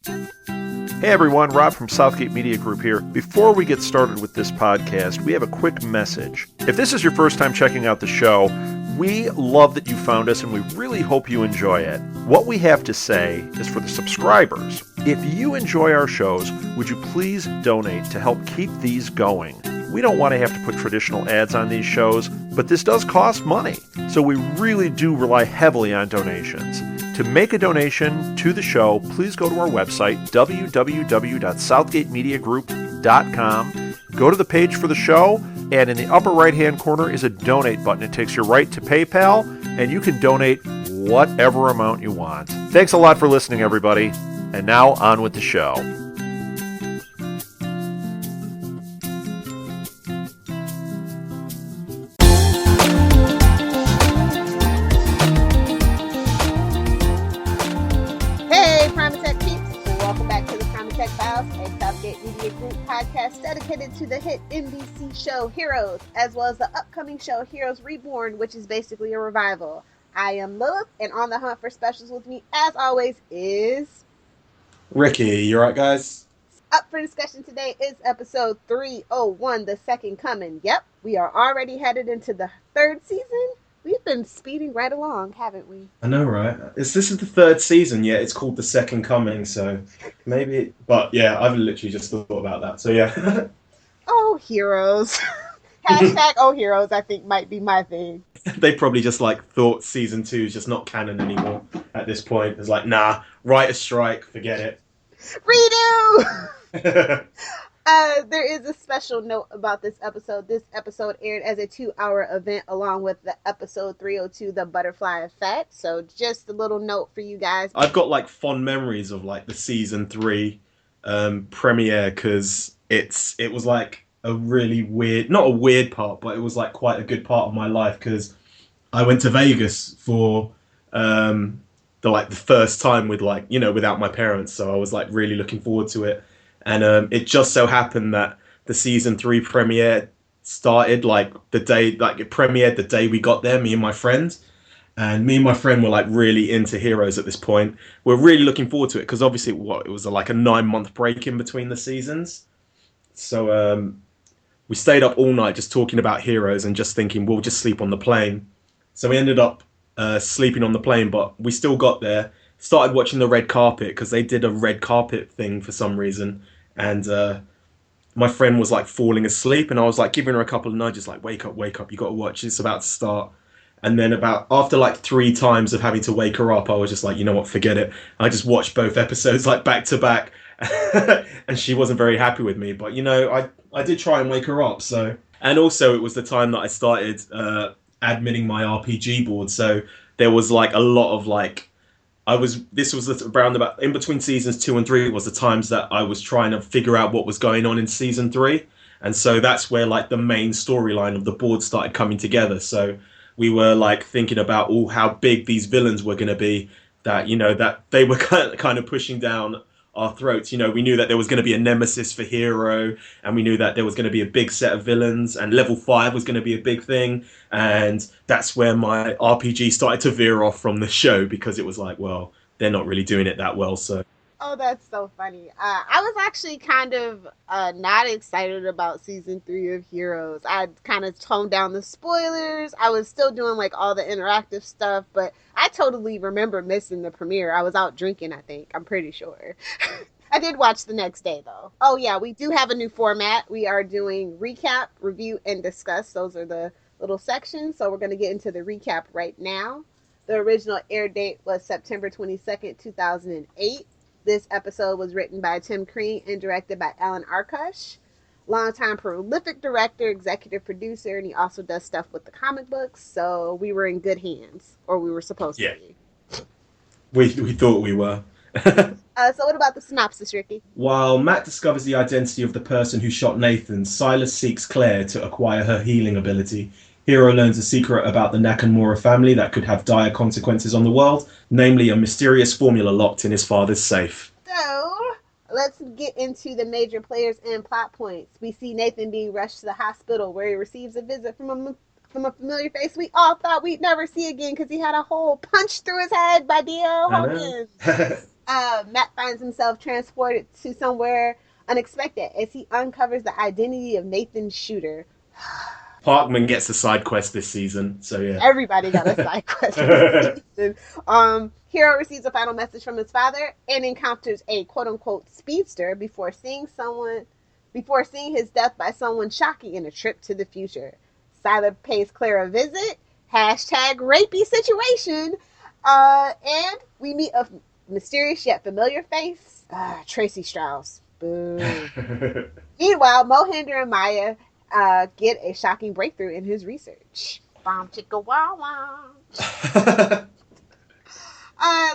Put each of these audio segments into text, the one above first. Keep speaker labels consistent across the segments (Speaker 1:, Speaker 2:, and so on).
Speaker 1: Hey everyone, Rob from Southgate Media Group here. Before we get started with this podcast, we have a quick message. If this is your first time checking out the show, we love that you found us and we really hope you enjoy it. What we have to say is for the subscribers. If you enjoy our shows, would you please donate to help keep these going? We don't want to have to put traditional ads on these shows, but this does cost money. So we really do rely heavily on donations. To make a donation to the show, please go to our website, www.southgatemediagroup.com. Go to the page for the show, and in the upper right-hand corner is a donate button. It takes you right to PayPal, and you can donate whatever amount you want. Thanks a lot for listening, everybody. And now, on with the show.
Speaker 2: Podcast dedicated to the hit NBC show Heroes, as well as the upcoming show Heroes Reborn, which is basically a revival. I am Lilith, and on the hunt for specials with me, as always, is
Speaker 3: Ricky. You alright, guys?
Speaker 2: Up for discussion today is episode 301, The Second Coming. Yep, we are already headed into the third season. We've been speeding right along, haven't we?
Speaker 3: I know, right? This is the third season, yet it's called The Second Coming, so maybe... But yeah, I've literally just thought about that, so yeah.
Speaker 2: Oh, Heroes. Hashtag Oh Heroes, I think, might be my thing.
Speaker 3: They probably just, thought season 2 is just not canon anymore at this point. It's like, nah, write a strike, forget it.
Speaker 2: Redo! There is a special note about this episode. This episode aired as a 2-hour event along with the episode 302, The Butterfly Effect. So just a little note for you guys.
Speaker 3: I've got fond memories of the season 3 premiere because it was a really weird, not a weird part, but it was quite a good part of my life because I went to Vegas for the first time with without my parents. So I was really looking forward to it. And it just so happened that the season 3 premiere started the day, it premiered the day we got there, me and my friend. And me and my friend were really into Heroes at this point. We're really looking forward to it because obviously it was a 9-month break in between the seasons. So we stayed up all night just talking about Heroes and just thinking we'll just sleep on the plane. So we ended up sleeping on the plane, but we still got there. Started watching the red carpet because they did a red carpet thing for some reason. And my friend was falling asleep and I was giving her a couple of nudges wake up, you got to watch, it's about to start. And then after 3 times of having to wake her up, I was just you know what, forget it. I just watched both episodes back to back and she wasn't very happy with me. But I did try and wake her up. So, and also it was the time that I started adminning my RPG board. So there was a lot of this was around about in between seasons 2 and 3 was the times that I was trying to figure out what was going on in season 3. And so that's where the main storyline of the board started coming together. So we were thinking about how big these villains were going to be, that, that they were kind of pushing down our throats. We knew that there was going to be a nemesis for Hiro, and we knew that there was going to be a big set of villains, and level 5 was going to be a big thing. And that's where my RPG started to veer off from the show because it was well, they're not really doing it that well. So.
Speaker 2: Oh, that's so funny. I was actually kind of not excited about season 3 of Heroes. I kind of toned down the spoilers. I was still doing all the interactive stuff, but I totally remember missing the premiere. I was out drinking, I think. I'm pretty sure. I did watch the next day, though. Oh, yeah, we do have a new format. We are doing recap, review, and discuss. Those are the little sections. So we're going to get into the recap right now. The original air date was September 22nd, 2008. This episode was written by Tim Crean and directed by Alan Arkush. Longtime prolific director, executive producer, and he also does stuff with the comic books. So we were in good hands, or we were supposed to be.
Speaker 3: We thought we were.
Speaker 2: So what about the synopsis, Ricky?
Speaker 3: While Matt discovers the identity of the person who shot Nathan, Silas seeks Claire to acquire her healing ability. Hiro learns a secret about the Nakamura family that could have dire consequences on the world, namely a mysterious formula locked in his father's safe.
Speaker 2: So, let's get into the major players and plot points. We see Nathan being rushed to the hospital where he receives a visit from a familiar face we all thought we'd never see again because he had a hole punched through his head by D.L. Hawkins. Matt finds himself transported to somewhere unexpected as he uncovers the identity of Nathan's shooter.
Speaker 3: Parkman gets a side quest this season, so yeah.
Speaker 2: Everybody got a side quest this season. Hiro receives a final message from his father and encounters a quote-unquote speedster before seeing his death by someone shocking in a trip to the future. Sylar pays Claire a visit. Hashtag rapey situation. And we meet a mysterious yet familiar face. Tracy Strauss. Boo. Meanwhile, Mohinder and Maya get a shocking breakthrough in his research. Bomb chicka wow wow.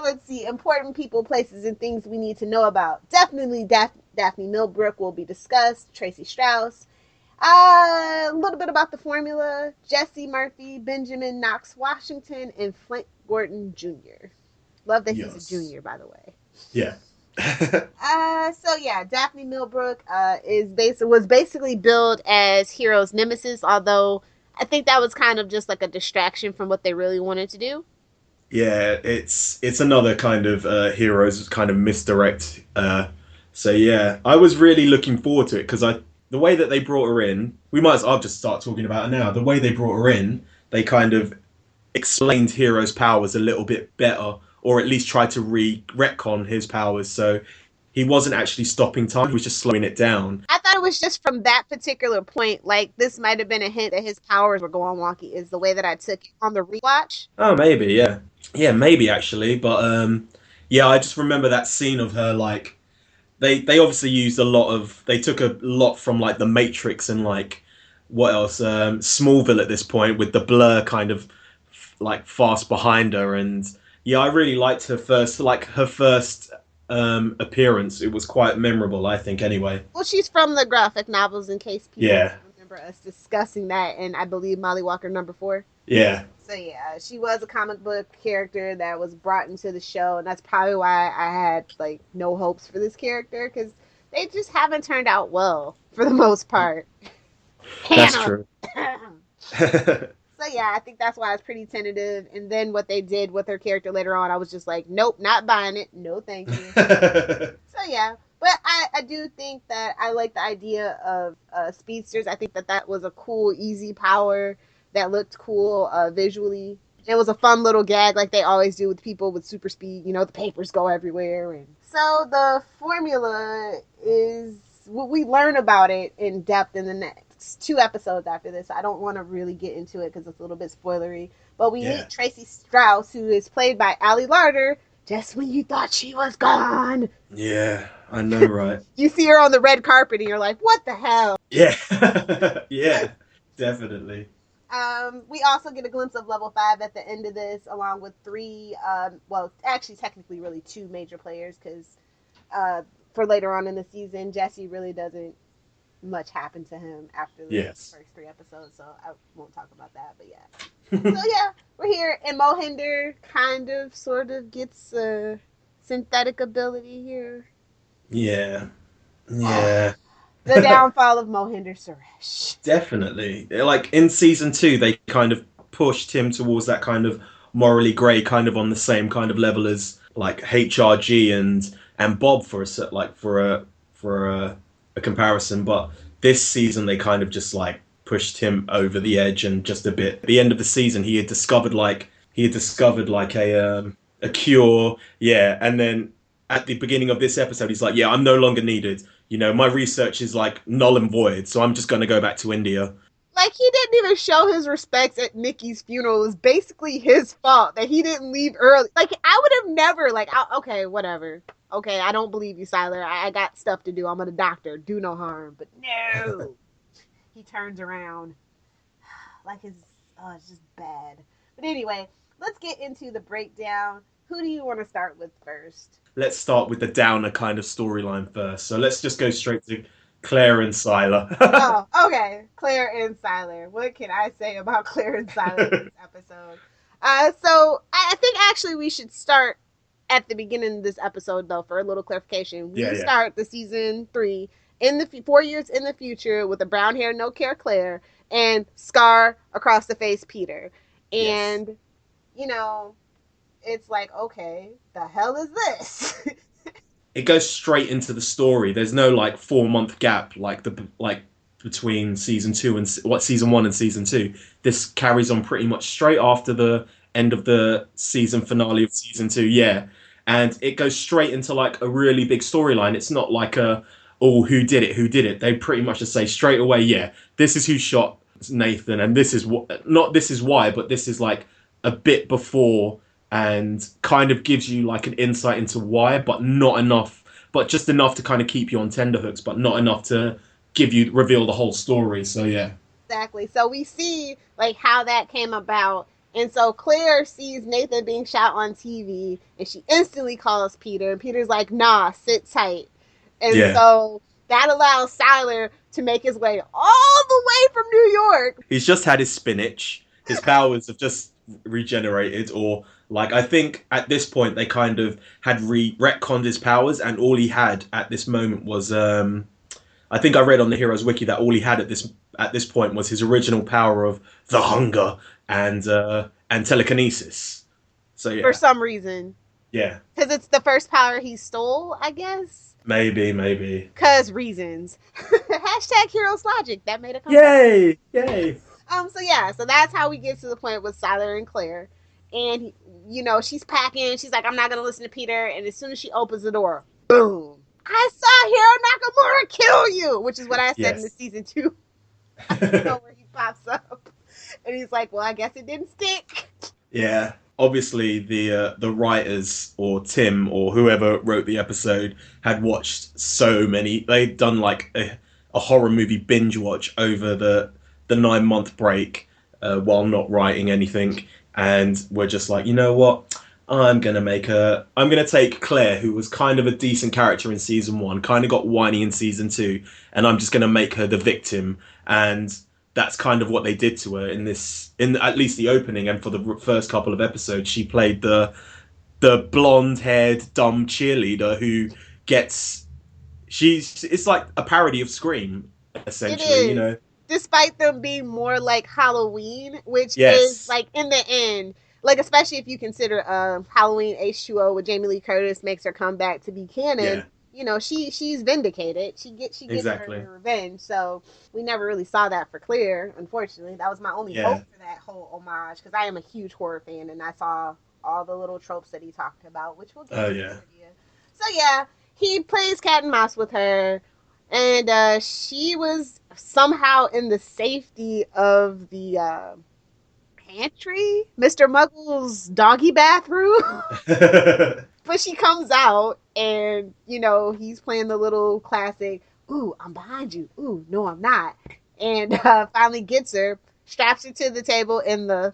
Speaker 2: Let's see. Important people, places, and things we need to know about. Definitely Daphne Millbrook will be discussed. Tracy Strauss. A little bit about the formula. Jesse Murphy, Benjamin Knox Washington, and Flint Gordon Jr. Love that he's a junior, by the way.
Speaker 3: Yeah.
Speaker 2: So yeah, Daphne Millbrook was basically billed as Hiro's nemesis, although I think that was kind of just like a distraction from what they really wanted to do.
Speaker 3: Yeah, it's another kind of Hiro's kind of misdirect. So yeah, I was really looking forward to it because the way that they brought her in, I'll just start talking about her now. The way they brought her in, they kind of explained Hiro's powers a little bit better, or at least tried to retcon his powers. So he wasn't actually stopping time; he was just slowing it down.
Speaker 2: I thought it was just from that particular point. Like this might have been a hint that his powers were going wonky. Is the way that I took it on the rewatch.
Speaker 3: Oh, maybe, yeah, maybe actually. But yeah, I just remember that scene of her like. They obviously used they took a lot from like The Matrix and like what else Smallville at this point with the blur kind of like fast behind her. And yeah, I really liked her first appearance. It was quite memorable, I think, anyway.
Speaker 2: Well, she's from the graphic novels, in case people remember us discussing that, and I believe Molly Walker #4.
Speaker 3: Yeah.
Speaker 2: So yeah, she was a comic book character that was brought into the show, and that's probably why I had like no hopes for this character, because they just haven't turned out well for the most part.
Speaker 3: That's true.
Speaker 2: So yeah, I think that's why I was pretty tentative. And then what they did with her character later on, I was just like, nope, not buying it. No, thank you. So yeah, but I do think that I like the idea of speedsters. I think that was a cool, easy power that looked cool visually. It was a fun little gag like they always do with people with super speed. You know, the papers go everywhere. And so the formula is, we learn about it in depth in the next 2 episodes after this. I don't want to really get into it because it's a little bit spoilery. But we meet Tracy Strauss, who is played by Ali Larder, just when you thought she was gone.
Speaker 3: Yeah, I know, right?
Speaker 2: You see her on the red carpet and you're like, what the hell?
Speaker 3: Yeah. Yeah, definitely.
Speaker 2: We also get a glimpse of level 5 at the end of this, along with 3, well, actually technically really 2 major players, because for later on in the season, Jesse really doesn't much happen to him after the first 3 episodes, so I won't talk about that, but yeah. So yeah, we're here, and Mohinder kind of, sort of gets a synthetic ability here.
Speaker 3: Yeah.
Speaker 2: The downfall of Mohinder Suresh.
Speaker 3: Definitely. Like in season 2, they kind of pushed him towards that kind of morally grey, kind of on the same kind of level as like HRG and Bob for a comparison. But this season, they kind of just like pushed him over the edge and just a bit. At the end of the season, he had discovered like a cure. Yeah, and then at the beginning of this episode, he's like, yeah, I'm no longer needed. You know, my research is like null and void, so I'm just going to go back to India.
Speaker 2: Like, he didn't even show his respects at Nikki's funeral. It was basically his fault that he didn't leave early. Like, I would have never, like, okay, whatever. Okay, I don't believe you, Sylar. I got stuff to do. I'm a doctor. Do no harm. But no. He turns around. Like, it's just bad. But anyway, let's get into the breakdown. Who do you want to start with first?
Speaker 3: Let's start with the downer kind of storyline first. So let's just go straight to Claire and Sylar.
Speaker 2: Oh, okay. Claire and Sylar. What can I say about Claire and Sylar in this episode? So I think actually we should start at the beginning of this episode, though, for a little clarification. We start the season 3 in the 4 years in the future with a brown hair, no care Claire and scar across the face Peter. And, you know, it's like, okay, the hell is this?
Speaker 3: It goes straight into the story. There's no like 4 month gap like between season two and season one and season two. This carries on pretty much straight after the end of the season finale of season two. Yeah, and it goes straight into like a really big storyline. It's not like who did it, who did it. They pretty much just say straight away, yeah, this is who shot Nathan, and this is what, not this is why, but this is like a bit before, and kind of gives you like an insight into why, but not enough, but just enough to kind of keep you on tenterhooks, but not enough to reveal the whole story. So yeah.
Speaker 2: Exactly. So we see like how that came about. And so Claire sees Nathan being shot on TV and she instantly calls Peter. And Peter's like, nah, sit tight. And so that allows Sylar to make his way all the way from New York.
Speaker 3: He's just had his spinach. His powers have just regenerated, or like, I think at this point they kind of had retconned his powers, and all he had at this moment was I think I read on the Heroes Wiki that all he had at this point was his original power of the hunger and telekinesis. So yeah.
Speaker 2: For some reason.
Speaker 3: Yeah.
Speaker 2: Because it's the first power he stole, I guess.
Speaker 3: Maybe.
Speaker 2: Because reasons. Hashtag Heroes Logic. That made a comeback.
Speaker 3: Yay!
Speaker 2: So that's how we get to the point with Sylar and Claire. And, she's packing. She's like, I'm not going to listen to Peter. And as soon as she opens the door, boom. I saw Hiro Nakamura kill you, which is what I said in the season 2. I don't know where he pops up. And he's like, well, I guess it didn't stick.
Speaker 3: Yeah. Obviously, the writers, or Tim, or whoever wrote the episode, had watched so many. They'd done like a horror movie binge watch over the 9-month break while not writing anything. And we're just like, you know what? I'm going to take Claire, who was kind of a decent character in season 1, kind of got whiny in season 2, and I'm just going to make her the victim. And that's kind of what they did to her in at least the opening, and for the first couple of episodes. She played the blonde-haired, dumb cheerleader who it's like a parody of Scream, essentially,
Speaker 2: Despite them being more like Halloween, which is like, in the end, like, especially if you consider Halloween H2O with Jamie Lee Curtis makes her come back to be canon. She's vindicated. She gets her revenge. So we never really saw that for Claire, unfortunately. That was my only hope for that whole homage, because I am a huge horror fan, and I saw all the little tropes that he talked about, which we'll get to. So he plays cat and mouse with her, and she was somehow in the safety of the pantry, Mr. Muggle's doggy bathroom. But she comes out, and, he's playing the little classic, ooh, I'm behind you. Ooh, no, I'm not. And finally gets her, straps her to the table in the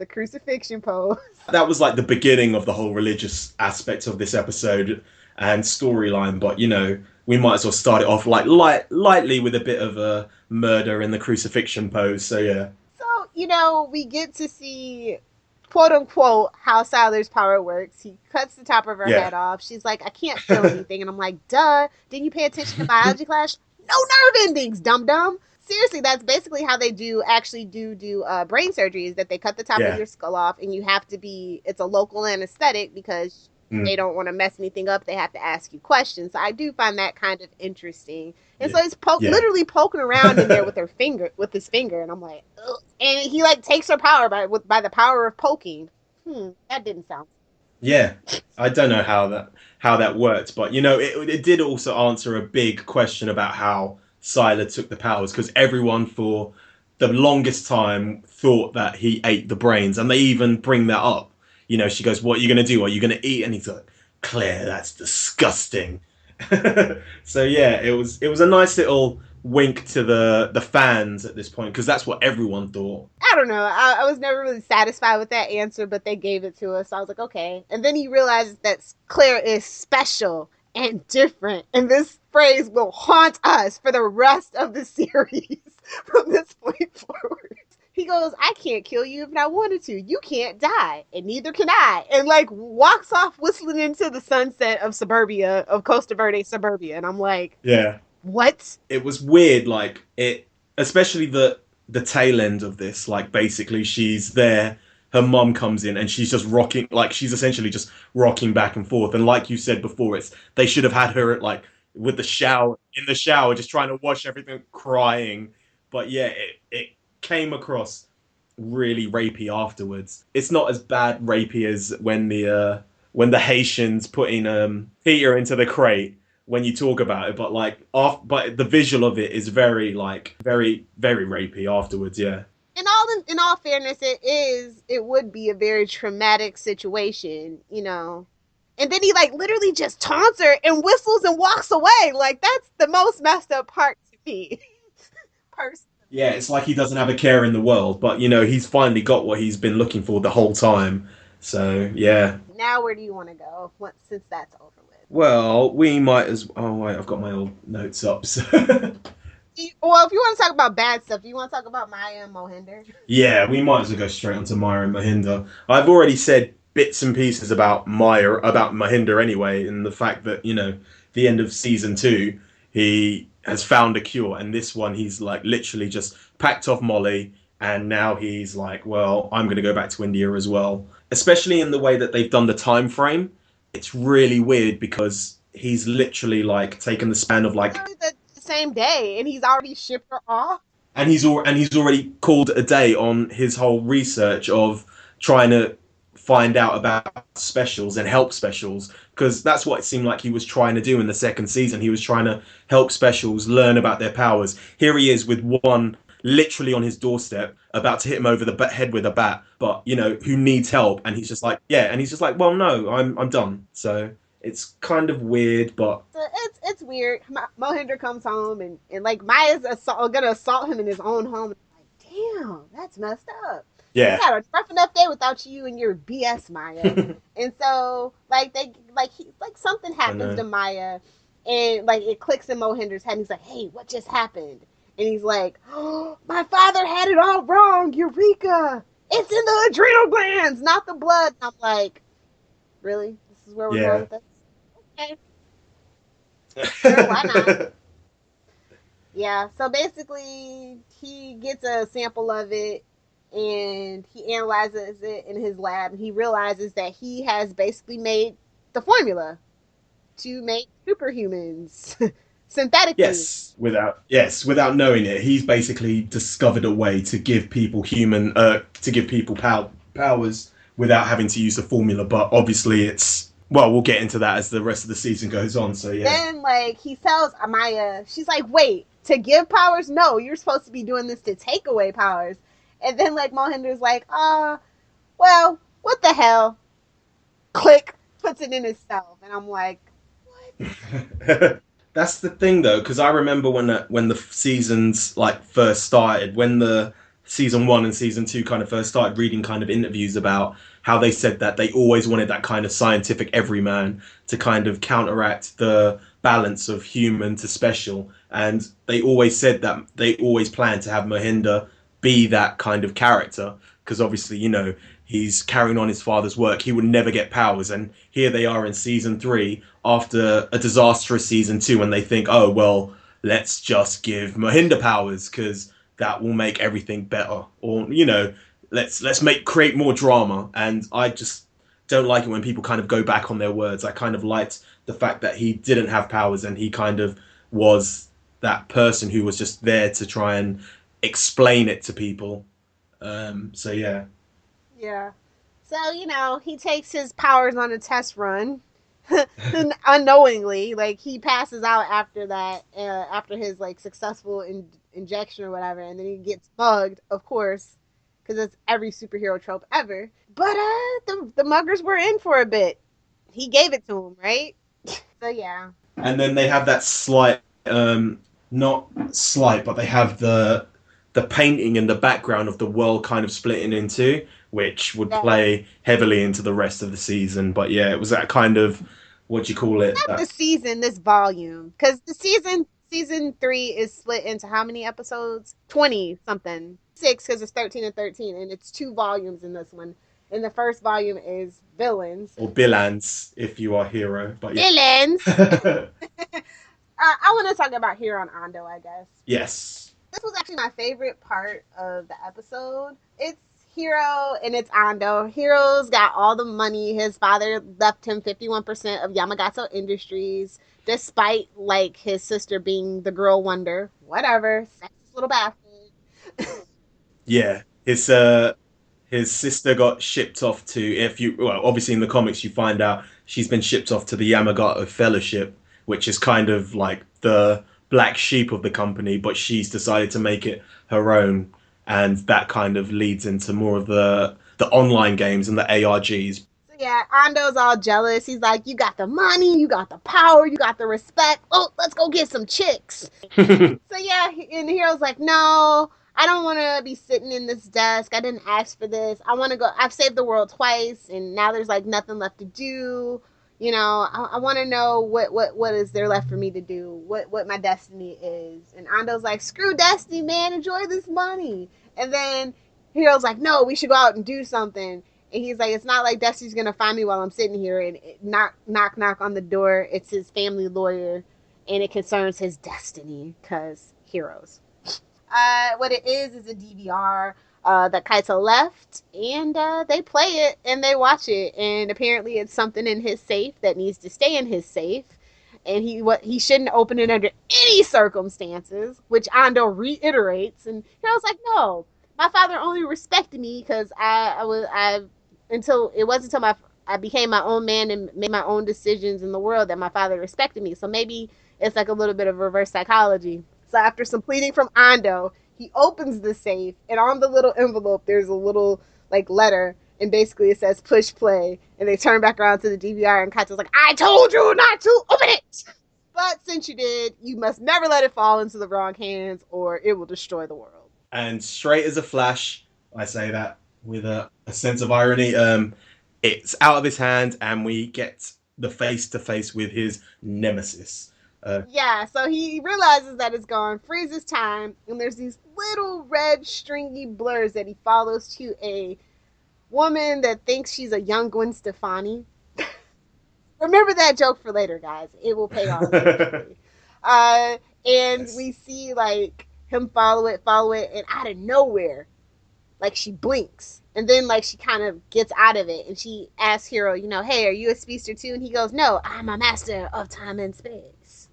Speaker 2: crucifixion pose.
Speaker 3: That was like the beginning of the whole religious aspect of this episode and storyline. But, we might as well start it off like lightly with a bit of a murder in the crucifixion pose. So, yeah.
Speaker 2: So, we get to see, quote unquote, how Sylar's power works. He cuts the top of her head off. She's like, I can't feel anything. And I'm like, duh, didn't you pay attention to biology class? No nerve endings, dum-dum. Seriously, that's basically how they do brain surgery, is that they cut the top of your skull off, and you have to it's a local anesthetic, because they don't want to mess anything up. They have to ask you questions. So I do find that kind of interesting. And so he's literally poking around in there with his finger, and I'm like, ugh. And he like takes her power by the power of poking. That didn't sound.
Speaker 3: Yeah, I don't know how that worked, but it did also answer a big question about how Sylar took the powers, because everyone for the longest time thought that he ate the brains, and they even bring that up. She goes, what are you going to do? Are you going to eat? And he's like, Claire, that's disgusting. So yeah, it was a nice little wink to the fans at this point, because that's what everyone thought.
Speaker 2: I don't know. I was never really satisfied with that answer, but they gave it to us. So I was like, okay. And then he realizes that Claire is special and different, and this phrase will haunt us for the rest of the series from this point forward. He goes, I can't kill you if I wanted to. You can't die, and neither can I. And like walks off whistling into the sunset of suburbia, of Costa Verde suburbia. And I'm like,
Speaker 3: yeah,
Speaker 2: what?
Speaker 3: It was weird, like it, especially the tail end of this. Like basically, she's there. her mum comes in and she's just rocking, like she's essentially just rocking back and forth. And like you said before, it's they should have had her like with the shower in the shower, just trying to wash everything, crying. But yeah, it came across really rapey afterwards. It's not as bad rapey as when the Haitians putting Peter into the crate when you talk about it, but like but the visual of it is very like very rapey afterwards. Yeah.
Speaker 2: In all fairness, it would be a very traumatic situation, you know. And then he like literally just taunts her and whistles and walks away. Like that's the most messed up part to me. Personally.
Speaker 3: Yeah, it's like he doesn't have a care in the world, but you know he's finally got what he's been looking for the whole time. So yeah.
Speaker 2: Now where do you want to go? Since that's over with.
Speaker 3: Well, we might as. Oh wait, I've got my old notes up. So.
Speaker 2: Well, if you want to talk about bad stuff, do you want to talk about Maya and Mohinder?
Speaker 3: Yeah, we might as well go straight onto Maya and Mohinder. I've already said bits and pieces about Mohinder anyway, and the fact that, you know, the end of season 2, he has found a cure, and this one he's like literally just packed off Molly, and now he's like, well, I'm going to go back to India as well. Especially in the way that they've done the time frame, it's really weird because he's literally like taken the span of like
Speaker 2: the same day, and he's already shipped her off.
Speaker 3: And he's already called a day on his whole research of trying to find out about specials and help specials, because that's what it seemed like he was trying to do in the second season. He was trying to help specials learn about their powers. Here he is with one literally on his doorstep, about to hit him over the head with a bat, but you know, who needs help, and he's just like, yeah, and he's just like, well, no, I'm done. So it's kind of weird, but
Speaker 2: it's weird. Mohinder comes home and like Maya's gonna assault him in his own home. Like, damn, that's messed up.
Speaker 3: yeah,
Speaker 2: I got a rough enough day without you and your BS, Maya. And so like something happens to Maya, and like it clicks in Mohinder's head. And he's like, hey, what just happened? And he's like, oh, my father had it all wrong. Eureka! It's in the adrenal glands, not the blood. And I'm like, really? This is where we're going with this? Okay. Sure, why not? Yeah, so basically he gets a sample of it and he analyzes it in his lab, and he realizes that he has basically made the formula to make superhumans synthetically.
Speaker 3: Yes, without knowing it, he's basically discovered a way to give people powers without having to use the formula. But obviously, we'll get into that as the rest of the season goes on. So yeah.
Speaker 2: Then like he tells Amaya, she's like, "Wait, to give powers? No, you're supposed to be doing this to take away powers." And then like Mohinder's like, well, what the hell? Click, puts it in himself, and I'm like, what?
Speaker 3: That's the thing though, because I remember when the seasons like first started, when the season 1 and season 2 kind of first started, reading kind of interviews about how they said that they always wanted that kind of scientific everyman to kind of counteract the balance of human to special, and they always said that they always planned to have Mohinder be that kind of character, because obviously, you know, he's carrying on his father's work. He would never get powers, and here they are in season 3 after a disastrous season 2, and they think, oh well, let's just give Mohinder powers because that will make everything better, or you know, let's create more drama. And I just don't like it when people kind of go back on their words. I kind of liked the fact that he didn't have powers and he kind of was that person who was just there to try and explain it to people. So yeah.
Speaker 2: Yeah. So, you know, he takes his powers on a test run unknowingly. Like, he passes out after that, after his, like, successful injection or whatever, and then he gets mugged, of course, because it's every superhero trope ever. But the muggers were in for a bit. He gave it to him, right? So, yeah.
Speaker 3: And then they have that slight, not slight, but they have the painting in the background of the world kind of splitting in two, which would play heavily into the rest of the season. But yeah, it was that kind of, what do you call it?
Speaker 2: Not the season, this volume. Because the season 3 is split into how many episodes? 20 something. 6 because it's 13 and 13, and it's 2 volumes in this one. And the first volume is Villains.
Speaker 3: Or Billans, if you are Hiro. But yeah.
Speaker 2: Villains! I want to talk about Hiro and Ando, I guess.
Speaker 3: Yes.
Speaker 2: This was actually my favorite part of the episode. It's Hiro, and it's Ando. Hiro's got all the money. His father left him 51% of Yamagato Industries, despite like his sister being the girl wonder. Whatever, sexist little bastard.
Speaker 3: Yeah, his sister got shipped off to, if you, well, obviously in the comics you find out she's been shipped off to the Yamagato Fellowship, which is kind of like the black sheep of the company, but she's decided to make it her own, and that kind of leads into more of the online games and the ARGs.
Speaker 2: So yeah, Ando's all jealous. He's like, you got the money, you got the power, you got the respect. Oh, let's go get some chicks. So yeah, and Hiro's like, no, I don't want to be sitting in this desk. I didn't ask for this. I want to go. I've saved the world twice, and now there's like nothing left to do. You know, I want to know what is there left for me to do, what my destiny is. And Ando's like, screw destiny, man, enjoy this money. And then Hiro's like, no, we should go out and do something. And he's like, it's not like destiny's gonna find me while I'm sitting here. And knock on the door. It's his family lawyer, and it concerns his destiny, because heroes. What it is a DVR that Kaito left, and they play it and they watch it, and apparently it's something in his safe that needs to stay in his safe, and he shouldn't open it under any circumstances, which Ando reiterates. And I was like, no, my father only respected me because I became my own man and made my own decisions in the world that my father respected me. So maybe it's like a little bit of reverse psychology. So after some pleading from Ando, he opens the safe, and on the little envelope, there's a little like letter, and basically it says push play, and they turn back around to the DVR, and Kaito's like, I told you not to open it! But since you did, you must never let it fall into the wrong hands, or it will destroy the world.
Speaker 3: And straight as a flash, I say that with a sense of irony, it's out of his hand, and we get the face-to-face with his nemesis.
Speaker 2: Yeah, so he realizes that it's gone, freezes time, and there's these little red stringy blurs that he follows to a woman that thinks she's a young Gwen Stefani. Remember that joke for later, guys. It will pay off eventually. And yes. We see like him follow it, and out of nowhere, like she blinks, and then like she kind of gets out of it, and she asks Hiro, you know, hey, are you a speedster too? And he goes, no, I'm a master of time and space.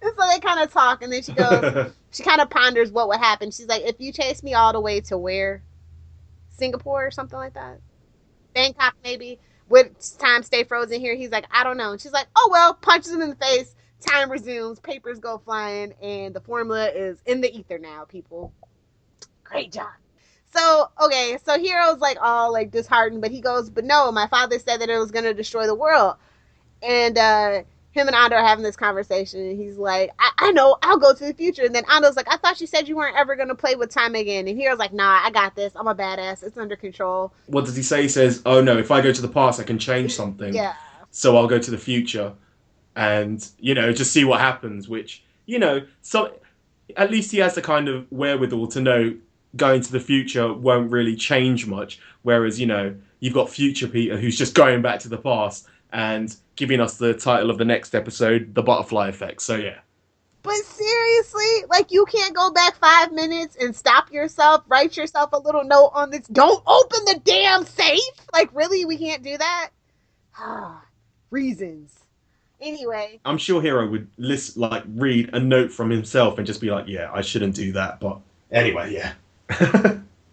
Speaker 2: And so they kind of talk, and then she goes, she kind of ponders what would happen. She's like, if you chase me all the way to where? Singapore or something like that? Bangkok, maybe? Would time stay frozen here? He's like, I don't know. And she's like, oh, well, punches him in the face. Time resumes. Papers go flying. And the formula is in the ether now, people. Great job. So, okay, so Hiro's like all like disheartened, but he goes, but no, my father said that it was going to destroy the world. And him and Ando are having this conversation, and he's like, I know, I'll go to the future. And then Ando's like, I thought you said you weren't ever going to play with time again. And Hiro's like, nah, I got this. I'm a badass. It's under control.
Speaker 3: What does he say? He says, oh no, if I go to the past, I can change something.
Speaker 2: Yeah.
Speaker 3: So I'll go to the future and, you know, just see what happens, which, you know, so at least he has the kind of wherewithal to know going to the future won't really change much. Whereas, you know, you've got future Peter who's just going back to the past and giving us the title of the next episode, The Butterfly Effect. So, yeah.
Speaker 2: But seriously, like, you can't go back 5 minutes and stop yourself, write yourself a little note on this, don't open the damn safe? Like, really? We can't do that? Reasons. Anyway.
Speaker 3: I'm sure Hiro would read a note from himself and just be like, yeah, I shouldn't do that. But anyway, yeah.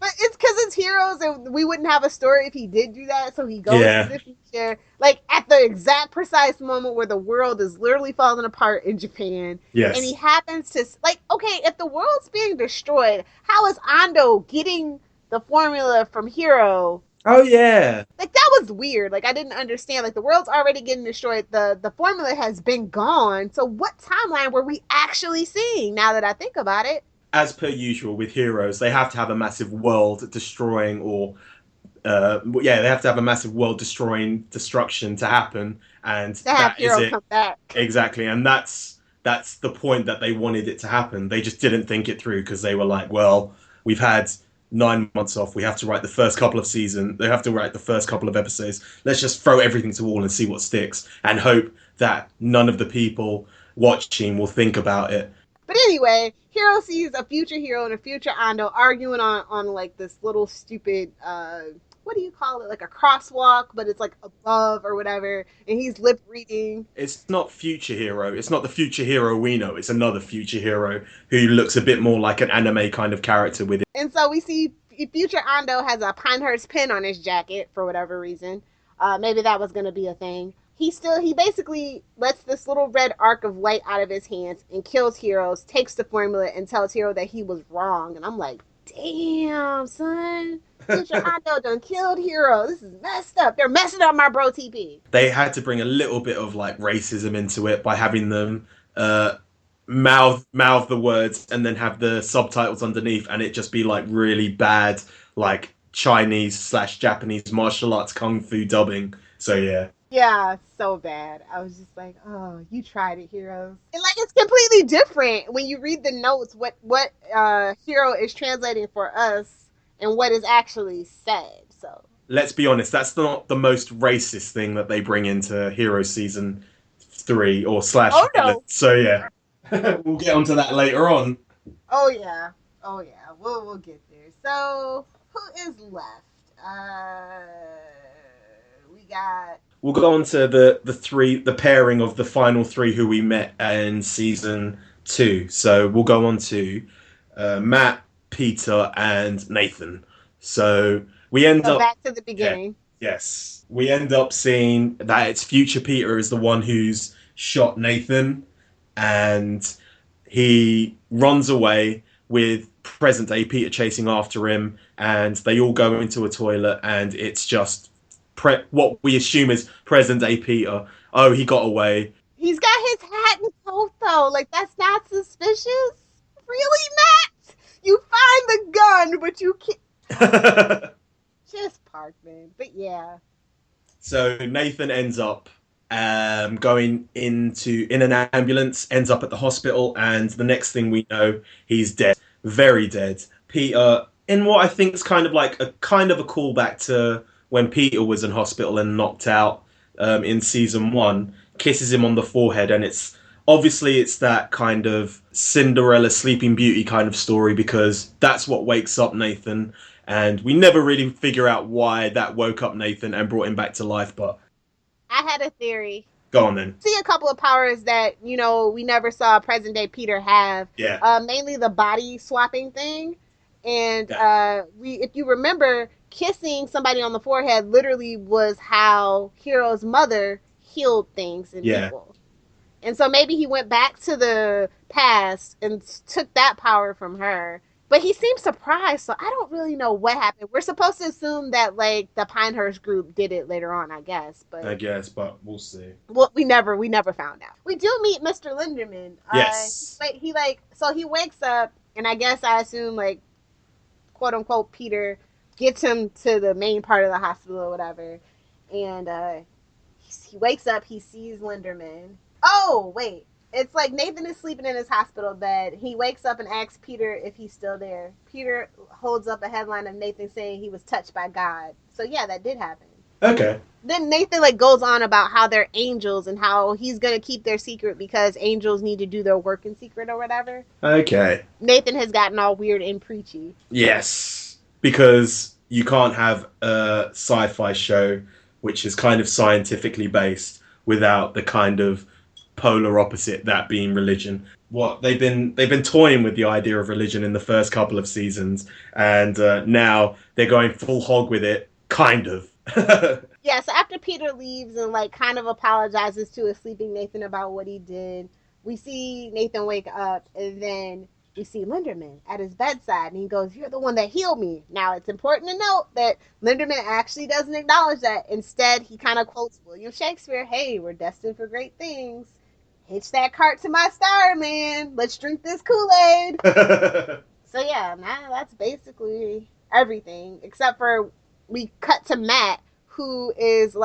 Speaker 2: But it's because it's Heroes, and we wouldn't have a story if he did do that. So he goes to the future, like at the exact precise moment where the world is literally falling apart in Japan.
Speaker 3: Yes.
Speaker 2: And he happens to, like, okay, if the world's being destroyed, how is Ando getting the formula from Hiro?
Speaker 3: Oh, yeah.
Speaker 2: Like, that was weird. Like, I didn't understand. Like, the world's already getting destroyed. The formula has been gone. So what timeline were we actually seeing now that I think about it?
Speaker 3: As per usual with heroes, they have to have a massive world-destroying they have to have a massive world-destroying destruction to happen, and that is it.
Speaker 2: Come back.
Speaker 3: Exactly, and that's the point that they wanted it to happen. They just didn't think it through because they were like, well, we've had 9 months off. We have to write the first couple of seasons. They have to write the first couple of episodes. Let's just throw everything to the wall and see what sticks, and hope that none of the people watching will think about it.
Speaker 2: But anyway, Hiro sees a future Hiro and a future Ando arguing on like this little stupid what do you call it? Like a crosswalk, but it's like above or whatever, and he's lip reading.
Speaker 3: It's not Future Hero. It's not the Future Hero we know. It's another Future Hero who looks a bit more like an anime kind of character with it.
Speaker 2: And so we see future Ando has a Pinehurst pin on his jacket for whatever reason. Maybe that was going to be a thing. He basically lets this little red arc of light out of his hands and kills Heroes, takes the formula, and tells Hiro that he was wrong. And I'm like, damn, son. Future Ando done killed Hiro. This is messed up. They're messing up my bro TP.
Speaker 3: They had to bring a little bit of like racism into it by having them mouth the words and then have the subtitles underneath, and it just be like really bad, like Chinese/Japanese martial arts kung fu dubbing. So yeah.
Speaker 2: Yeah, so bad. I was just like, oh, you tried it, Heroes. And like it's completely different when you read the notes what Hiro is translating for us and what is actually said. So
Speaker 3: let's be honest, that's not the most racist thing that they bring into Hero season 3 or /
Speaker 2: Oh no.
Speaker 3: So yeah. We'll get onto that later on.
Speaker 2: Oh yeah. We'll get there. So who is left? We got.
Speaker 3: We'll go on to the pairing of the final 3 who we met in season 2. So we'll go on to Matt, Peter, and Nathan. So we end up
Speaker 2: back to the beginning.
Speaker 3: Yeah, yes, we end up seeing that it's future Peter is the one who's shot Nathan, and he runs away with present day Peter chasing after him, and they all go into a toilet, and it's just what we assume is present day Peter. Oh, he got away.
Speaker 2: He's got his hat and coat though. Like that's not suspicious. Really, Matt? You find the gun, but you can't. Just Parkman. But yeah.
Speaker 3: So Nathan ends up going in an ambulance, ends up at the hospital, and the next thing we know, he's dead. Very dead. Peter, in what I think is kind of a callback to when Peter was in hospital and knocked out in season 1, kisses him on the forehead, and it's that kind of Cinderella Sleeping Beauty kind of story, because that's what wakes up Nathan, and we never really figure out why that woke up Nathan and brought him back to life. But
Speaker 2: I had a theory.
Speaker 3: Go on then.
Speaker 2: See a couple of powers that we never saw present day Peter have.
Speaker 3: Yeah.
Speaker 2: Mainly the body swapping thing, and
Speaker 3: yeah.
Speaker 2: If you remember, kissing somebody on the forehead literally was how Hiro's mother healed things in people. And so maybe he went back to the past and took that power from her. But he seemed surprised, so I don't really know what happened. We're supposed to assume that like the Pinehurst group did it later on, I guess. But
Speaker 3: we'll see.
Speaker 2: Well, we never found out. We do meet Mr. Linderman.
Speaker 3: Yes.
Speaker 2: He wakes up, and I guess I assume like quote unquote Peter gets him to the main part of the hospital or whatever, and he wakes up, he sees Linderman. Oh wait, it's like Nathan is sleeping in his hospital bed. He wakes up and asks Peter if he's still there. Peter holds up a headline of Nathan saying he was touched by God. So yeah, that did happen.
Speaker 3: Okay.
Speaker 2: Then Nathan goes on about how they're angels and how he's gonna keep their secret because angels need to do their work in secret or whatever.
Speaker 3: Okay.
Speaker 2: Nathan has gotten all weird and preachy.
Speaker 3: Yes. Because you can't have a sci-fi show which is kind of scientifically based without the kind of polar opposite, that being religion. They've been toying with the idea of religion in the first couple of seasons, and now they're going full hog with it, kind of.
Speaker 2: Yeah, so after Peter leaves and kind of apologizes to a sleeping Nathan about what he did, we see Nathan wake up, and then we see Linderman at his bedside, and he goes, "You're the one that healed me." Now, it's important to note that Linderman actually doesn't acknowledge that. Instead, he kind of quotes William Shakespeare, "Hey, we're destined for great things. Hitch that cart to my star, man. Let's drink this Kool-Aid." So, yeah, that's basically everything, except for we cut to Matt, who is,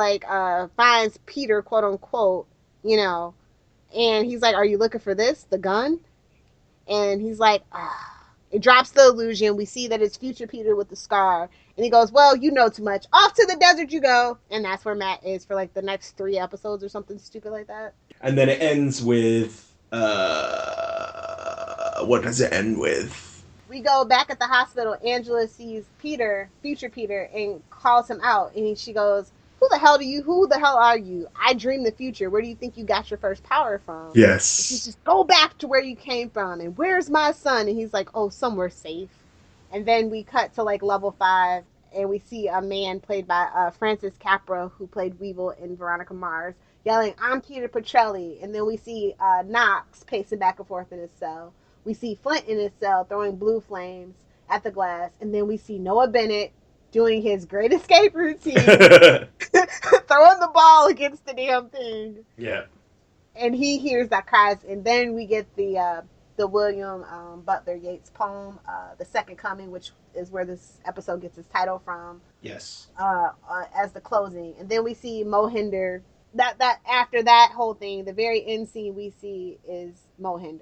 Speaker 2: finds Peter, quote-unquote, and he's like, "Are you looking for this, the gun?" And he's like, It drops the illusion. We see that it's future Peter with the scar. And he goes, "Well, you know too much. Off to the desert you go." And that's where Matt is for the next 3 episodes or something stupid like that.
Speaker 3: And then it ends with What does it end with?
Speaker 2: We go back at the hospital. Angela sees Peter, future Peter, and calls him out. And she goes, who the hell are you? I dream the future. Where do you think you got your first power from?
Speaker 3: Yes.
Speaker 2: And she's just, go back to where you came from. And where's my son? And he's like, oh, somewhere safe. And then we cut to like level 5. And we see a man played by Francis Capra, who played Weevil in Veronica Mars, yelling, I'm Peter Petrelli. And then we see Knox pacing back and forth in his cell. We see Flint in his cell throwing blue flames at the glass. And then we see Noah Bennett doing his great escape routine, throwing the ball against the damn thing.
Speaker 3: Yeah.
Speaker 2: And he hears that cries. And then we get the William Butler Yeats poem, The Second Coming, which is where this episode gets its title from.
Speaker 3: Yes.
Speaker 2: As the closing. And then we see Mohinder. That after that whole thing, the very end scene we see is Mohinder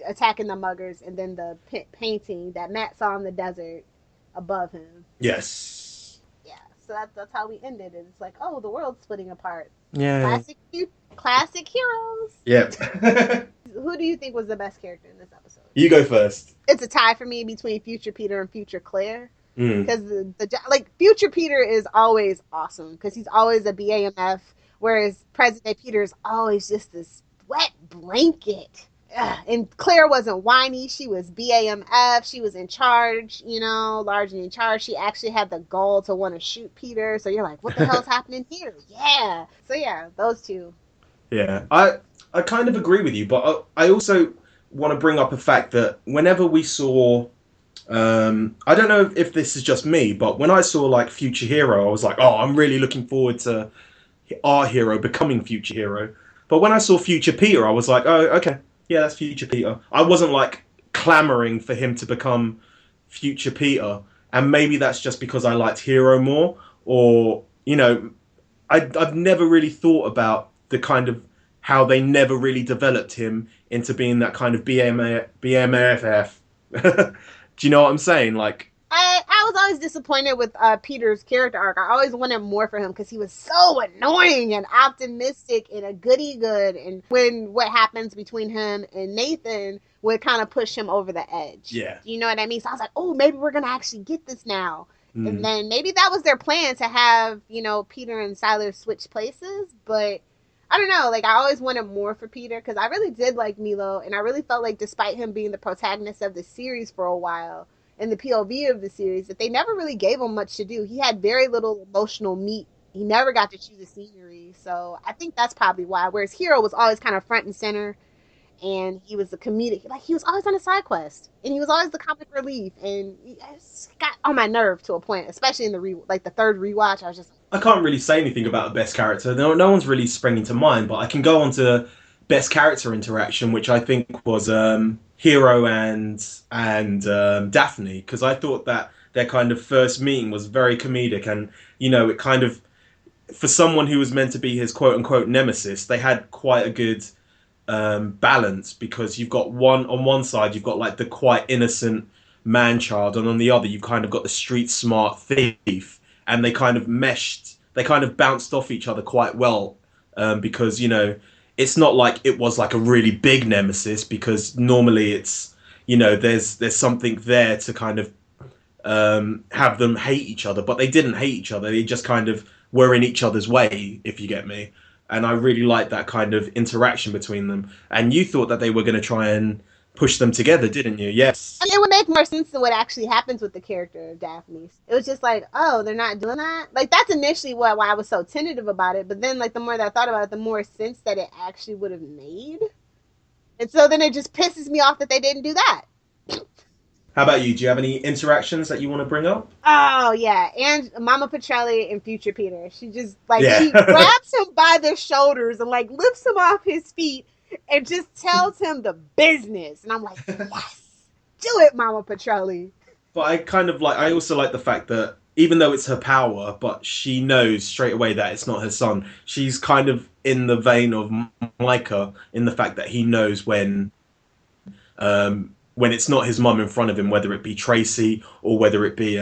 Speaker 2: attacking the muggers, and then the painting that Matt saw in the desert above him.
Speaker 3: Yes.
Speaker 2: Yeah, so that's how we ended it. It's like, oh, the world's splitting apart.
Speaker 3: Yeah.
Speaker 2: Classic heroes.
Speaker 3: Yep.
Speaker 2: Who do you think was the best character in this episode?
Speaker 3: You go first.
Speaker 2: It's a tie for me between Future Peter and Future Claire. Because
Speaker 3: Mm.
Speaker 2: Future Peter is always awesome because he's always a BAMF, whereas present day Peter is always just this wet blanket. Ugh. And Claire wasn't whiny. She was BAMF. She was in charge, large and in charge. She actually had the goal to want to shoot Peter. So you're like, what the hell's happening here? Yeah. So yeah, those two.
Speaker 3: Yeah, I kind of agree with you, but I also want to bring up a fact that whenever we saw, I don't know if this is just me, but when I saw like Future Hiro, I was like, oh, I'm really looking forward to our hero becoming Future Hiro. But when I saw Future Peter, I was like, oh, okay, yeah, that's Future Peter. I wasn't like clamoring for him to become Future Peter, and maybe that's just because I liked Hiro more, or I've never really thought about the kind of how they never really developed him into being that kind of BMFF. Do you know what I'm saying? Like,
Speaker 2: I was always disappointed with Peter's character arc. I always wanted more for him because he was so annoying and optimistic and a goody good. And when what happens between him and Nathan would kind of push him over the edge.
Speaker 3: Yeah.
Speaker 2: You know what I mean? So I was like, oh, maybe we're going to actually get this now. And then maybe that was their plan to have, Peter and Sylar switch places. But I don't know. Like, I always wanted more for Peter because I really did like Milo. And I really felt like despite him being the protagonist of the series for a while, in the POV of the series, that they never really gave him much to do. He had very little emotional meat. He never got to choose a scenery. So I think that's probably why. Whereas Hiro was always kind of front and center. And he was the comedic, like he was always on a side quest, and he was always the comic relief, and it got on my nerve to a point, especially in the third rewatch. I was just
Speaker 3: I can't really say anything about the best character. No one's really springing to mind, but I can go on to best character interaction, which I think was Hiro and Daphne, because I thought that their kind of first meeting was very comedic, and it kind of, for someone who was meant to be his quote unquote nemesis, they had quite a good balance, because you've got on one side you've got like the quite innocent man child, and on the other you've kind of got the street smart thief, and they kind of meshed, they kind of bounced off each other quite well, because it's not like it was like a really big nemesis, because normally it's there's something there to kind of have them hate each other, but they didn't hate each other, they just kind of were in each other's way, if you get me. And I really liked that kind of interaction between them. And you thought that they were going to try and push them together, didn't you? Yes.
Speaker 2: And it would make more sense than what actually happens with the character of Daphne. It was just like, oh, they're not doing that? Like, that's initially why I was so tentative about it. But then, like, the more that I thought about it, the more sense that it actually would have made. And so then it just pisses me off that they didn't do that.
Speaker 3: How about you? Do you have any interactions that you want to bring up?
Speaker 2: Oh, yeah. And Mama Petrelli and Future Peter. She just, she grabs him by the shoulders and, lifts him off his feet and just tells him the business. And I'm like, yes, do it, Mama Petrelli.
Speaker 3: But I also like the fact that even though it's her power, but she knows straight away that it's not her son. She's kind of in the vein of Micah in the fact that he knows when it's not his mum in front of him, whether it be Tracy or whether it be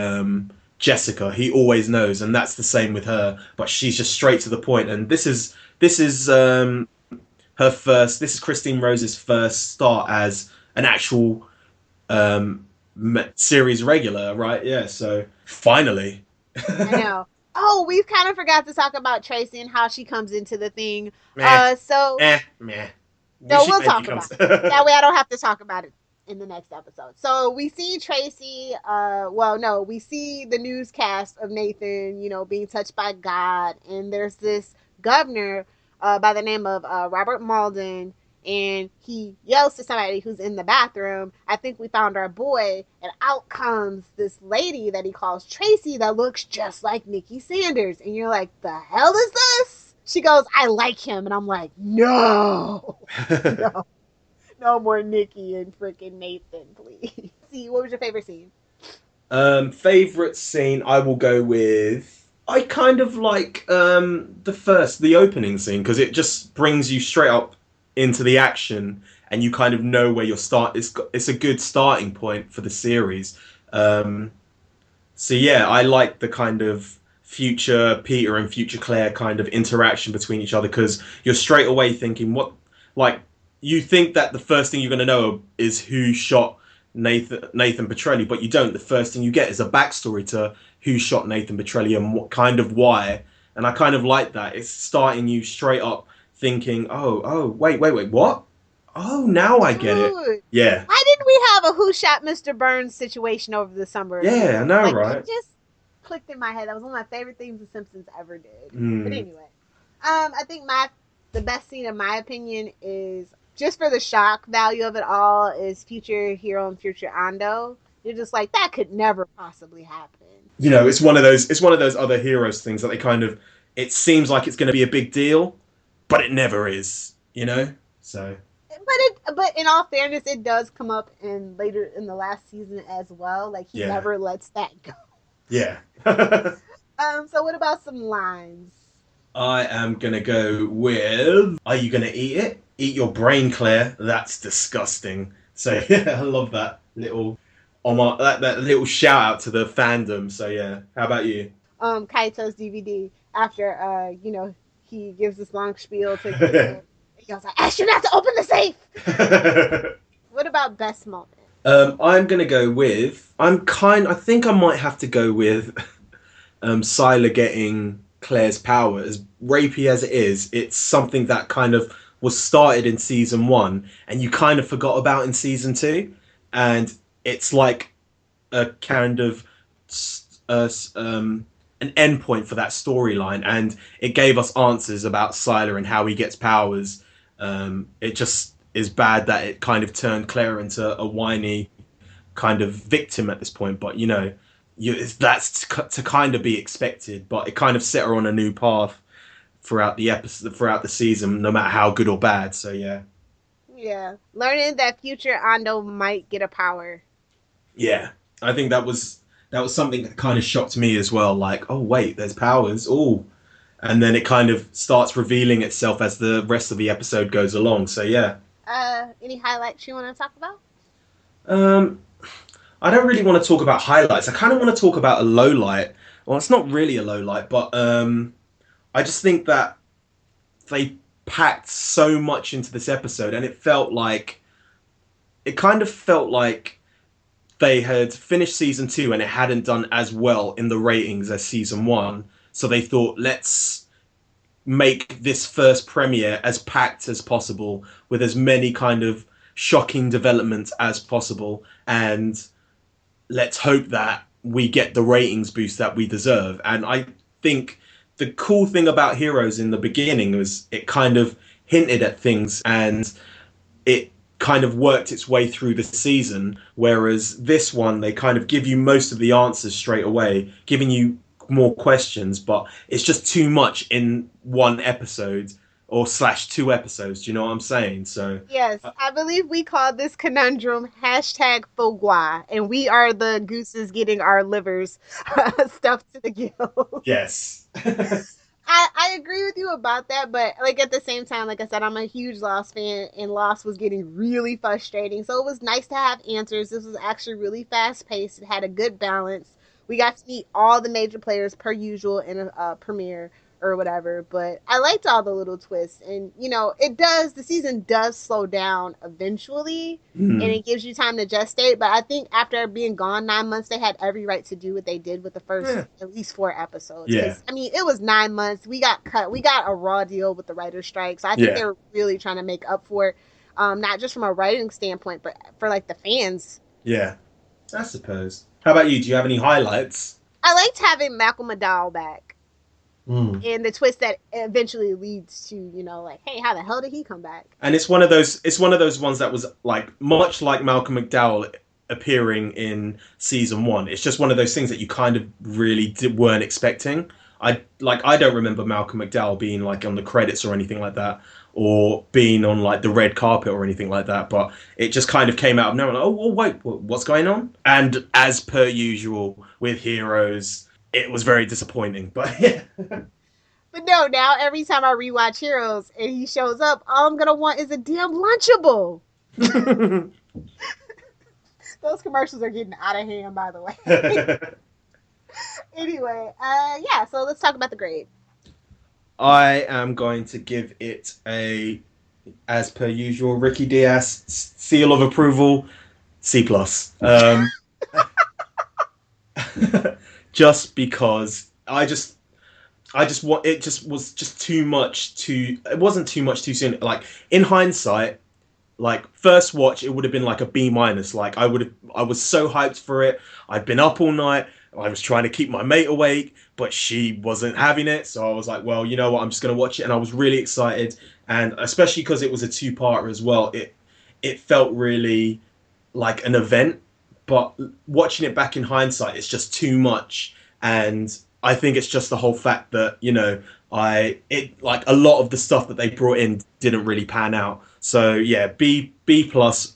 Speaker 3: Jessica, he always knows, and that's the same with her. But she's just straight to the point, and this is Christine Rose's first start as an actual series regular, right? Yeah, so finally.
Speaker 2: I know. Oh, we kind of forgot to talk about Tracy and how she comes into the thing.
Speaker 3: Meh,
Speaker 2: So
Speaker 3: meh.
Speaker 2: no,
Speaker 3: Wishy
Speaker 2: we'll
Speaker 3: maybe
Speaker 2: talk about
Speaker 3: comes.
Speaker 2: it. That way I don't have to talk about it in the next episode. So we see Tracy, well, no, we see the newscast of Nathan, being touched by God. And there's this governor by the name of Robert Malden. And he yells to somebody who's in the bathroom, I think we found our boy. And out comes this lady that he calls Tracy that looks just like Nikki Sanders. And you're like, the hell is this? She goes, I like him. And I'm like, no, no, no more Nikki and freaking Nathan, please. See, what was your favorite scene?
Speaker 3: Favorite scene, I will go with. I kind of like the opening scene because it just brings you straight up into the action and you kind of know where you're start. It's a good starting point for the series. Um, so yeah, I like the kind of future Peter and future Claire kind of interaction between each other because you're straight away thinking what like you think that the first thing you're going to know is who shot Nathan Petrelli, but you don't. The first thing you get is a backstory to who shot Nathan Petrelli and what kind of why. And I kind of like that. It's starting you straight up thinking, wait, what? Oh, now I get it.
Speaker 2: Dude,
Speaker 3: Yeah,
Speaker 2: why didn't we have a Who Shot Mr. Burns situation over the summer
Speaker 3: yeah, I
Speaker 2: again?
Speaker 3: know,
Speaker 2: Like, that
Speaker 3: right?
Speaker 2: just clicked in my head. That was one of my favorite things The Simpsons ever did. But
Speaker 3: Mm.
Speaker 2: anyway, I think the best scene, in my opinion, is just for the shock value of it all, is Future Hero and Future Ando. You're just like, that could never possibly happen.
Speaker 3: You know, it's one of those. It's one of those other heroes things that they kind of. It seems like it's going to be a big deal, but it never is. You know, so
Speaker 2: But in all fairness, it does come up in later in the last season as well. Like, he
Speaker 3: yeah,
Speaker 2: never lets that go.
Speaker 3: yeah.
Speaker 2: So what about some lines?
Speaker 3: I am gonna go with. Are you gonna eat it? Eat your brain, Claire. That's disgusting. So yeah, I love that little that little shout out to the fandom. So yeah, how about you?
Speaker 2: Kaito's DVD after he gives this long spiel to Kiko. He goes, I asked you not to open the safe. What about best moment?
Speaker 3: I'm gonna go with. I think I might have to go with Sylar getting Claire's power. As rapey as it is, it's something that kind of was started in season one, and you kind of forgot about in season two, and it's like a kind of an endpoint for that storyline, and it gave us answers about Sylar and how he gets powers. It just is bad that it kind of turned Claire into a whiny kind of victim at this point, but that's to kind of be expected. But it kind of set her on a new path throughout the episode, throughout the season, no matter how good or bad. So yeah,
Speaker 2: Yeah, learning that future Ando might get a power.
Speaker 3: yeah, I think that was something that kind of shocked me as well. Like, oh wait, there's powers. Oh, and then it kind of starts revealing itself as the rest of the episode goes along. So yeah.
Speaker 2: Any highlights you want to talk about?
Speaker 3: Um, I don't really want to talk about highlights. I kind of want to talk about a low light. Well, it's not really a low light, but I just think that they packed so much into this episode, and it kind of felt like they had finished season two and it hadn't done as well in the ratings as season one. So they thought, let's make this first premiere as packed as possible with as many kind of shocking developments as possible, and let's hope that we get the ratings boost that we deserve. And I think the cool thing about Heroes in the beginning was it kind of hinted at things and it kind of worked its way through the season. Whereas this one, they kind of give you most of the answers straight away, giving you more questions, but it's just too much in one episode or slash two episodes. Do you know what I'm saying? So
Speaker 2: Yes, I believe we call this conundrum hashtag Fogwa, and we are the gooses getting our livers stuffed to the gills.
Speaker 3: yes.
Speaker 2: I agree with you about that, but like at the same time, like I said, I'm a huge Lost fan, and Lost was getting really frustrating. So it was nice to have answers. This was actually really fast paced. It had a good balance. We got to meet all the major players per usual in a premiere. or whatever, but I liked all the little twists. And, you know, the season does slow down eventually, and it gives you time to gestate. But I think after being gone 9 months, they had every right to do what they did with the first at least 4 episodes.
Speaker 3: Yeah.
Speaker 2: I mean, it was 9 months. We got cut. We got a raw deal with the writer's strike. So I think they were really trying to make up for it, not just from a writing standpoint, but for like the fans.
Speaker 3: Yeah, I suppose. How about you? Do you have any highlights?
Speaker 2: I liked having Malcolm McDowell back. And the twist that eventually leads to, you know, like, hey, how the hell did he come back?
Speaker 3: And it's one of those ones that was like much like Malcolm McDowell appearing in season 1. It's just one of those things that you kind of really weren't expecting. I don't remember Malcolm McDowell being like on the credits or anything like that, or being on like the red carpet or anything like that, but it just kind of came out of nowhere. Like, oh wait, what's going on? And as per usual with Heroes, it was very disappointing, but yeah.
Speaker 2: But no, now every time I rewatch Heroes and he shows up, all I'm gonna want is a damn Lunchable. Those commercials are getting out of hand, by the way. Anyway, so let's talk about the grade.
Speaker 3: I am going to give it a, as per usual, Ricky Diaz seal of approval, C+. Just because it wasn't too much too soon. Like, in hindsight, like, first watch, it would have been like a B-. Like, I was so hyped for it. I'd been up all night. I was trying to keep my mate awake, but she wasn't having it. So I was like, well, you know what? I'm just going to watch it. And I was really excited. And especially because it was a 2-parter as well, it felt really like an event. But watching it back in hindsight, it's just too much. And I think it's just the whole fact that, you know, like a lot of the stuff that they brought in didn't really pan out. So yeah, B+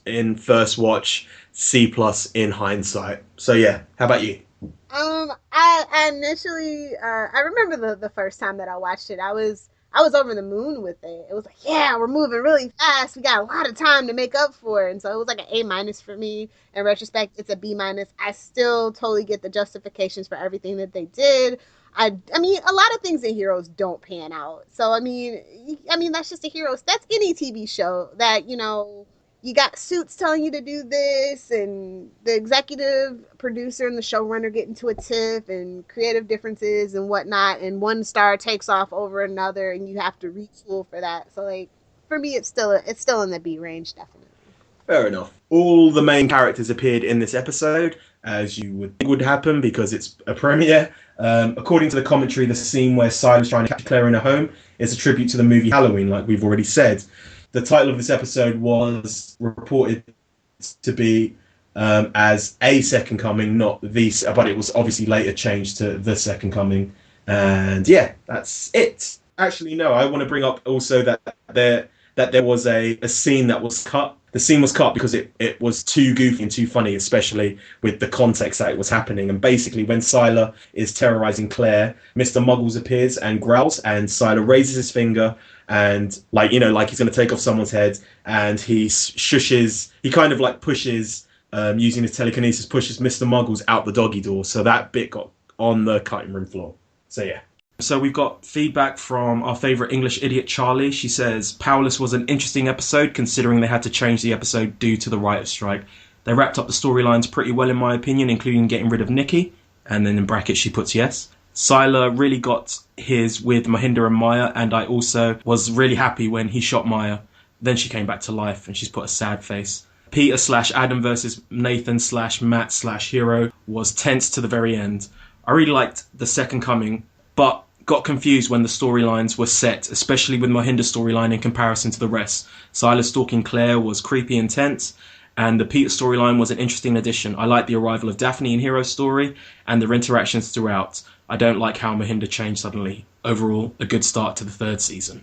Speaker 3: in first watch, C+ in hindsight. So yeah, how about you?
Speaker 2: I initially, I remember the first time that I watched it, I was over the moon with it. It was like, yeah, we're moving really fast. We got a lot of time to make up for it. And so it was like an A- for me. In retrospect, it's a B-. I still totally get the justifications for everything that they did. I mean, a lot of things in Heroes don't pan out. So, I mean, that's just a Heroes. That's any TV show that, you know, you got Suits telling you to do this, and the executive producer and the showrunner get into a tiff, and creative differences and whatnot, and one star takes off over another, and you have to retool for that. So, like, for me, it's still in the B range, definitely.
Speaker 3: Fair enough. All the main characters appeared in this episode, as you would think would happen because it's a premiere. According to the commentary, the scene where Sylar's trying to catch Claire in her home is a tribute to the movie Halloween, like we've already said. The title of this episode was reported to be as A Second Coming, not the, but it was obviously later changed to The Second Coming. And yeah, that's it. Actually, no, I want to bring up also that there was a scene that was cut. The scene was cut because it was too goofy and too funny, especially with the context that it was happening. And basically, when Sylar is terrorizing Claire, Mr. Muggles appears and growls, and Sylar raises his finger and, like, you know, like he's going to take off someone's head, and he kind of like pushes, using his telekinesis, pushes Mr. Muggles out the doggy door. So that bit got on the cutting room floor. So yeah. So we've got feedback from our favourite English idiot, Charlie. She says, Powerless was an interesting episode considering they had to change the episode due to the writer's strike. They wrapped up the storylines pretty well in my opinion, including getting rid of Nikki. And then in brackets she puts yes. Sylar really got his with Mohinder and Maya, and I also was really happy when he shot Maya. Then she came back to life and she's put a sad face. Peter/Adam versus Nathan/Matt/Hero was tense to the very end. I really liked The Second Coming, but got confused when the storylines were set, especially with Mohinder's storyline in comparison to the rest. Sylar stalking Claire was creepy and tense, and the Peter storyline was an interesting addition. I like the arrival of Daphne in Hero's story and their interactions throughout. I don't like how Mohinder changed suddenly. Overall, a good start to the 3rd season.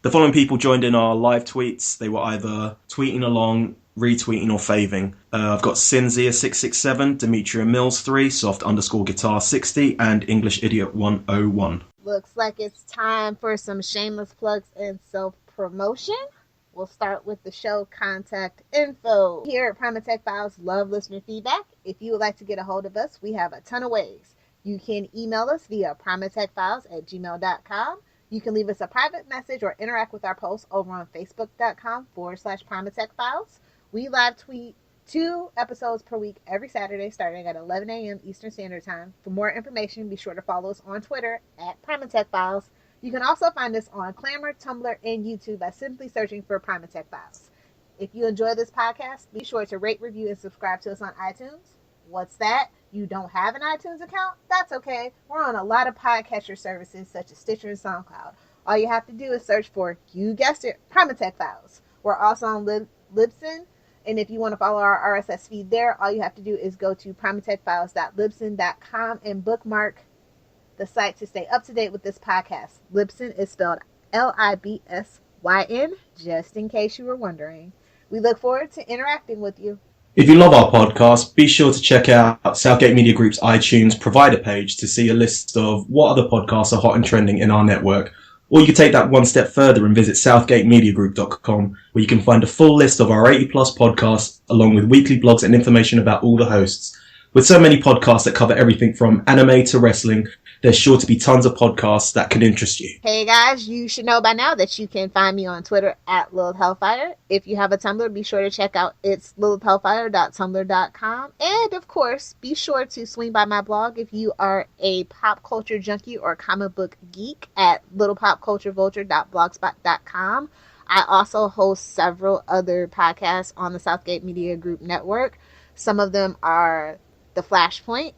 Speaker 3: The following people joined in our live tweets. They were either tweeting along, retweeting or faving. I've got Cinzia667, Demetria Mills3, soft_guitar60, and English Idiot 101.
Speaker 2: Looks like it's time for some shameless plugs and self-promotion. We'll start with the show contact info. Here at Primatech Files, love listener feedback. If you would like to get a hold of us, we have a ton of ways. You can email us via primatechfiles@gmail.com. You can leave us a private message or interact with our posts over on facebook.com/primatechfiles. We live tweet 2 episodes per week every Saturday starting at 11 a.m. Eastern Standard Time. For more information, be sure to follow us on Twitter @primatechfiles. You can also find us on Clamor, Tumblr, and YouTube by simply searching for Primatech Files. If you enjoy this podcast, be sure to rate, review, and subscribe to us on iTunes. What's that? You don't have an iTunes account? That's okay. We're on a lot of podcatcher services such as Stitcher and SoundCloud. All you have to do is search for, you guessed it, Primatech Files. We're also on Libsyn, and if you want to follow our RSS feed there, all you have to do is go to primatechfiles.libsyn.com and bookmark the site to stay up to date with this podcast. Libsyn is spelled Libsyn, just in case you were wondering. We look forward to interacting with you.
Speaker 3: If you love our podcast, be sure to check out Southgate Media Group's iTunes provider page to see a list of what other podcasts are hot and trending in our network. Or you can take that one step further and visit southgatemediagroup.com, where you can find a full list of our 80 plus podcasts, along with weekly blogs and information about all the hosts. With so many podcasts that cover everything from anime to wrestling, there's sure to be tons of podcasts that could interest you.
Speaker 2: Hey guys, you should know by now that you can find me on Twitter @LilithHellfire. If you have a Tumblr, be sure to check out it's lilithhellfire.tumblr.com. And of course, be sure to swing by my blog if you are a pop culture junkie or comic book geek at littlepopculturevulture.blogspot.com. I also host several other podcasts on the Southgate Media Group network. Some of them are The Flashpoint,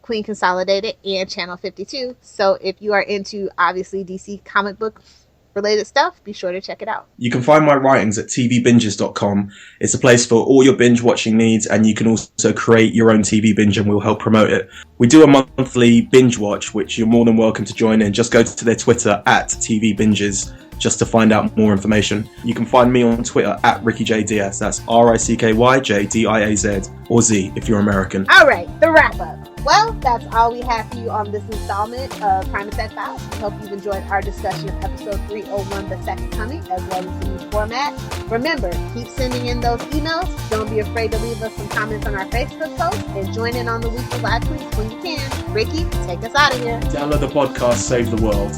Speaker 2: Queen Consolidated, and Channel 52. So if you are into, obviously, DC comic book related stuff, be sure to check it out.
Speaker 3: You can find my writings at tvbinges.com. It's a place for all your binge watching needs, and you can also create your own TV binge and we'll help promote it. We do a monthly binge watch, which you're more than welcome to join in. Just go to their Twitter @tvbinges just to find out more information. You can find me on Twitter @RickyJDiaz. That's RICKYJDIAZ, or Z if you're American.
Speaker 2: All right, the wrap up. Well, that's all we have for you on this installment of Primatech Files. We hope you've enjoyed our discussion of episode 301, The Second Coming, as well as the new format. Remember, keep sending in those emails. Don't be afraid to leave us some comments on our Facebook post, and join in on the weekly live tweets when you can. Ricky, take us out of here.
Speaker 3: Download the podcast, save the world.